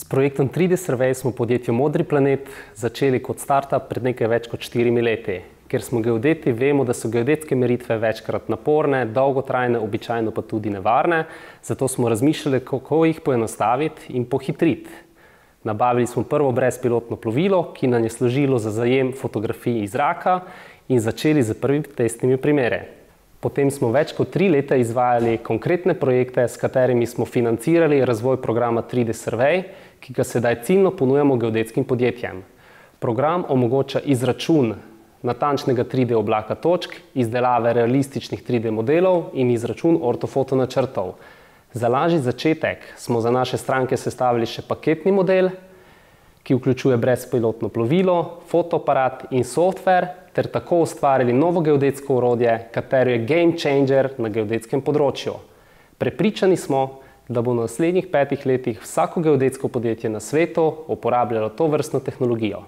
projektom 3D Survey smo v podjetju Modri planet začeli kot startup pred nekaj več kot 4 leti. Ker smo geodeti, vemo, da so geodetske meritve večkrat naporne, dolgotrajne, običajno pa tudi nevarne, zato smo razmišljali, kako jih poenostaviti in pohitriti. Nabavili smo prvo brezpilotno plovilo, ki nam je služilo za zajem fotografij iz zraka in začeli z prvimi testnimi primeri. Potem smo več kot 3 leta izvajali konkretne projekte, s katerimi smo financirali razvoj programa 3D Survey, ki ga sedaj ciljno ponujamo geodetskim podjetjem. Program omogoča izračun natančnega 3D oblaka točk, izdelave realističnih 3D modelov in izračun ortofoto načrtov. Za lažji začetek smo za naše stranke sestavili še paketni model, ki vključuje brezpilotno plovilo, fotoaparat in software, ter tako ustvarili novo geodetsko orodje, katero je game changer na geodetskem področju. Prepričani smo, da bo v naslednjih 5 letih vsako geodetsko podjetje na svetu uporabljalo tovrstno tehnologijo.